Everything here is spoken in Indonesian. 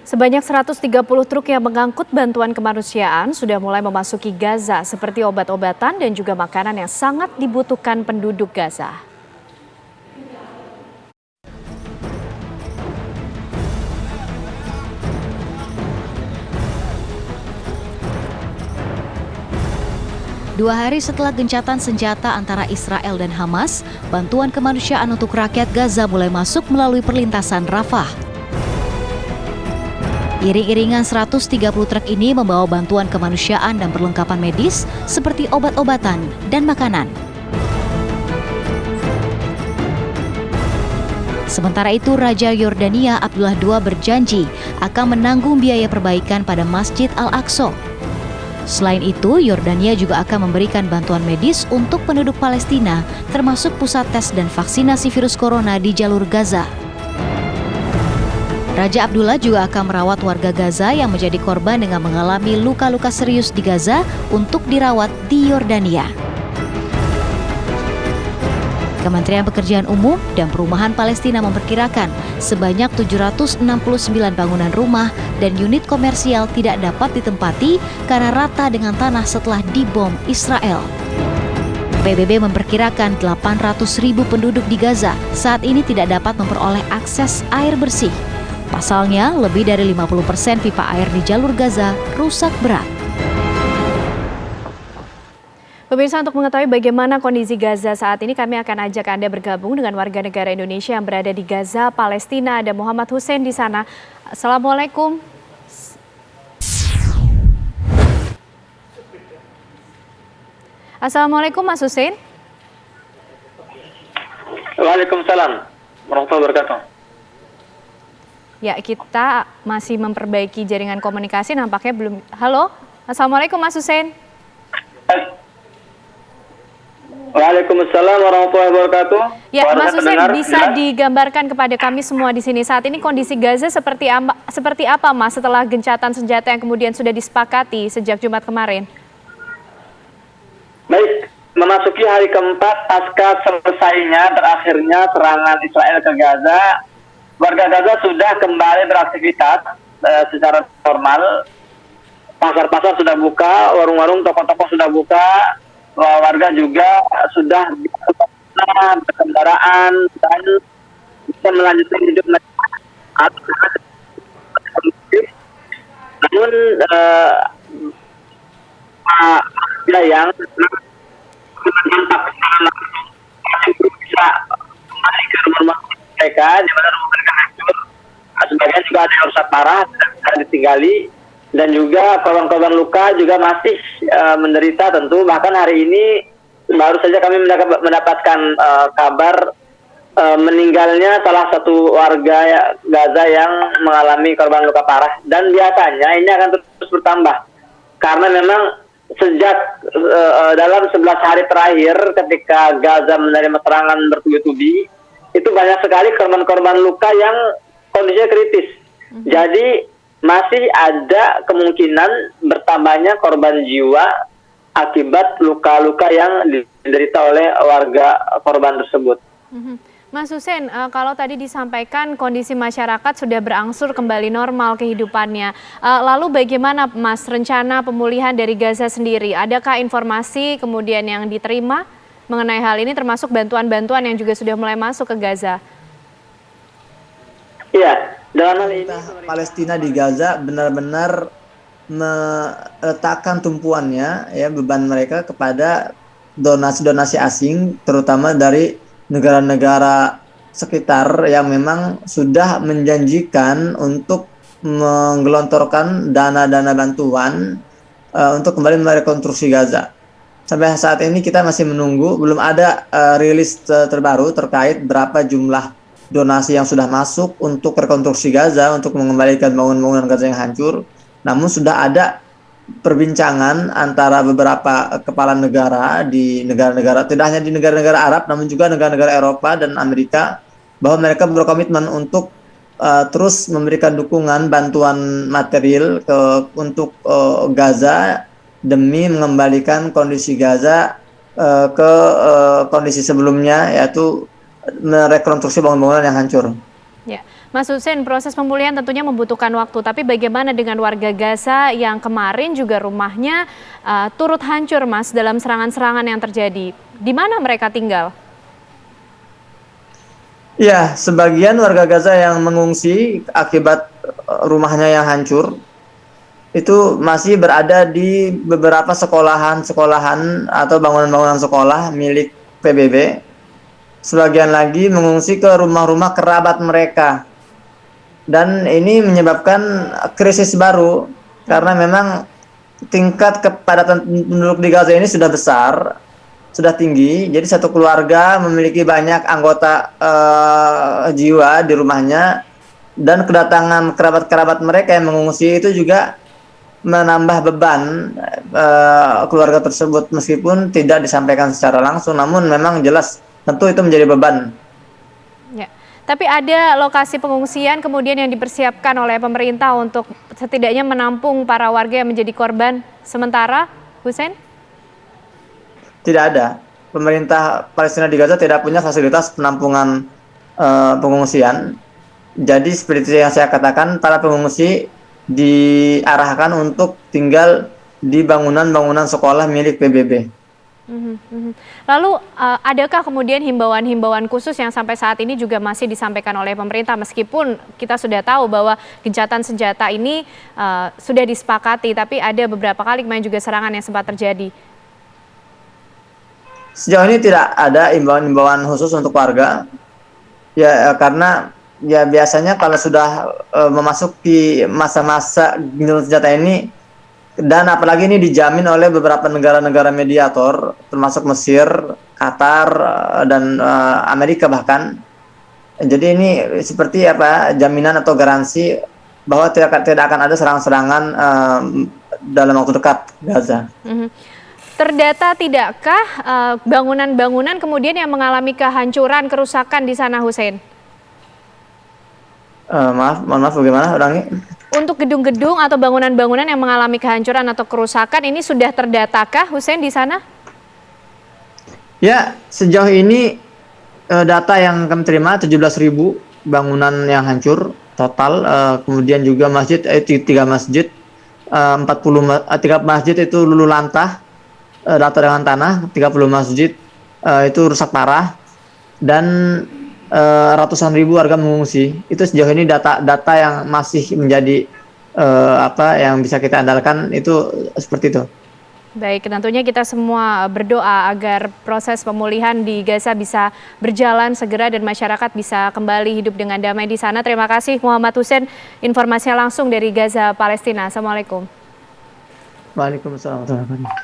Sebanyak 130 truk yang mengangkut bantuan kemanusiaan sudah mulai memasuki Gaza seperti obat-obatan dan juga makanan yang sangat dibutuhkan penduduk Gaza. Dua hari setelah gencatan senjata antara Israel dan Hamas, bantuan kemanusiaan untuk rakyat Gaza mulai masuk melalui perlintasan Rafah. Iring-iringan 130 truk ini membawa bantuan kemanusiaan dan perlengkapan medis seperti obat-obatan dan makanan. Sementara itu, Raja Yordania Abdullah II berjanji akan menanggung biaya perbaikan pada Masjid Al-Aqsa. Selain itu, Yordania juga akan memberikan bantuan medis untuk penduduk Palestina, termasuk pusat tes dan vaksinasi virus corona di jalur Gaza. Raja Abdullah juga akan merawat warga Gaza yang menjadi korban dengan mengalami luka-luka serius di Gaza untuk dirawat di Yordania. Kementerian Pekerjaan Umum dan Perumahan Palestina memperkirakan sebanyak 769 bangunan rumah dan unit komersial tidak dapat ditempati karena rata dengan tanah setelah dibom Israel. PBB memperkirakan 800.000 penduduk di Gaza saat ini tidak dapat memperoleh akses air bersih. Pasalnya, lebih dari 50% pipa air di jalur Gaza rusak berat. Pemirsa, untuk mengetahui bagaimana kondisi Gaza saat ini, kami akan ajak Anda bergabung dengan warga negara Indonesia yang berada di Gaza, Palestina. Ada Muhammad Hussein di sana. Assalamualaikum. Assalamualaikum, Mas Hussein. Waalaikumsalam warahmatullahi wabarakatuh. Ya, kita masih memperbaiki jaringan komunikasi, nampaknya belum. Halo, Assalamualaikum, Mas Hussein. Waalaikumsalam warahmatullahi wabarakatuh. Ya, Mas Hussein, bisa digambarkan kepada kami semua di sini saat ini kondisi Gaza seperti apa, Mas, setelah gencatan senjata yang kemudian sudah disepakati sejak Jumat kemarin? Baik, memasuki hari keempat pasca selesainya berakhirnya serangan Israel ke Gaza, warga Gaza sudah kembali beraktivitas secara normal. Pasar-pasar sudah buka, warung-warung, toko-toko sudah buka. Warga juga sudah berkendaraan dan bisa melanjutkan hidup mereka. Namun yang bisa kembali ke rumah mereka, di mana rumah mereka hancur. Sebagian juga ada yang rusak parah dan ditinggali. Dan juga korban-korban luka juga masih menderita tentu. Bahkan hari ini baru saja kami mendapatkan kabar meninggalnya salah satu warga Gaza yang mengalami korban luka parah. Dan biasanya ini akan terus bertambah. Karena memang sejak dalam 11 hari terakhir ketika Gaza menerima serangan bertubi-tubi, itu banyak sekali korban-korban luka yang kondisinya kritis. Jadi masih ada kemungkinan bertambahnya korban jiwa akibat luka-luka yang diderita oleh warga korban tersebut. Mas Hussein, kalau tadi disampaikan kondisi masyarakat sudah berangsur kembali normal kehidupannya. Lalu bagaimana, Mas, rencana pemulihan dari Gaza sendiri? Adakah informasi kemudian yang diterima mengenai hal ini, termasuk bantuan-bantuan yang juga sudah mulai masuk ke Gaza? Iya, dalam hal ini Palestina di Gaza benar-benar meletakkan tumpuannya, ya, beban mereka kepada donasi-donasi asing, terutama dari negara-negara sekitar yang memang sudah menjanjikan untuk menggelontorkan dana-dana bantuan untuk kembali merekonstruksi Gaza. Sampai saat ini kita masih menunggu, belum ada rilis terbaru terkait berapa jumlah donasi yang sudah masuk untuk rekonstruksi Gaza, untuk mengembalikan bangunan-bangunan Gaza yang hancur. Namun sudah ada perbincangan antara beberapa kepala negara di negara-negara, tidak hanya di negara-negara Arab, namun juga negara-negara Eropa dan Amerika, bahwa mereka berkomitmen untuk terus memberikan dukungan bantuan material untuk Gaza demi mengembalikan kondisi Gaza ke kondisi sebelumnya, yaitu merekonstruksi bangunan-bangunan yang hancur. Ya, Mas Hussein, proses pemulihan tentunya membutuhkan waktu, tapi bagaimana dengan warga Gaza yang kemarin juga rumahnya turut hancur, Mas, dalam serangan-serangan yang terjadi? Di mana mereka tinggal? Ya, sebagian warga Gaza yang mengungsi akibat rumahnya yang hancur itu masih berada di beberapa sekolahan-sekolahan atau bangunan-bangunan sekolah milik PBB. Sebagian lagi mengungsi ke rumah-rumah kerabat mereka. Dan ini menyebabkan krisis baru karena memang tingkat kepadatan penduduk di Gaza ini sudah besar, sudah tinggi. Jadi satu keluarga memiliki banyak anggota jiwa di rumahnya, dan kedatangan kerabat-kerabat mereka yang mengungsi itu juga menambah beban keluarga tersebut, meskipun tidak disampaikan secara langsung, namun memang jelas tentu itu menjadi beban. Ya. Tapi ada lokasi pengungsian kemudian yang dipersiapkan oleh pemerintah untuk setidaknya menampung para warga yang menjadi korban sementara, Hussein? Tidak ada. Pemerintah Palestina di Gaza tidak punya fasilitas penampungan pengungsian. Jadi seperti yang saya katakan, para pengungsi diarahkan untuk tinggal di bangunan-bangunan sekolah milik PBB. Lalu adakah kemudian himbauan-himbauan khusus yang sampai saat ini juga masih disampaikan oleh pemerintah, meskipun kita sudah tahu bahwa gencatan senjata ini sudah disepakati, tapi ada beberapa kali kemarin juga serangan yang sempat terjadi? Sejauh ini tidak ada himbauan-himbauan khusus untuk warga, ya karena ya biasanya kalau sudah memasuki masa-masa gencatan senjata ini, dan apalagi ini dijamin oleh beberapa negara-negara mediator, termasuk Mesir, Qatar, dan Amerika bahkan. Jadi ini seperti apa, jaminan atau garansi bahwa tidak akan ada serangan-serangan dalam waktu dekat Gaza. Terdata tidakkah bangunan-bangunan kemudian yang mengalami kehancuran, kerusakan di sana, Hussein? Mohon maaf, bagaimana ulangi? Untuk gedung-gedung atau bangunan-bangunan yang mengalami kehancuran atau kerusakan ini sudah terdatakah, Hussein, di sana? Ya, sejauh ini data yang kami terima 17.000 bangunan yang hancur total. Kemudian juga masjid, 3 masjid, 3 masjid itu luluh lantah, rata dengan tanah, 30 masjid itu rusak parah, dan ratusan ribu warga mengungsi. Itu sejauh ini data yang masih menjadi yang bisa kita andalkan itu seperti itu. Baik, tentunya kita semua berdoa agar proses pemulihan di Gaza bisa berjalan segera dan masyarakat bisa kembali hidup dengan damai di sana. Terima kasih Muhammad Hussein, informasinya langsung dari Gaza, Palestina. Assalamualaikum. Waalaikumsalam warahmatullahi wabarakatuh.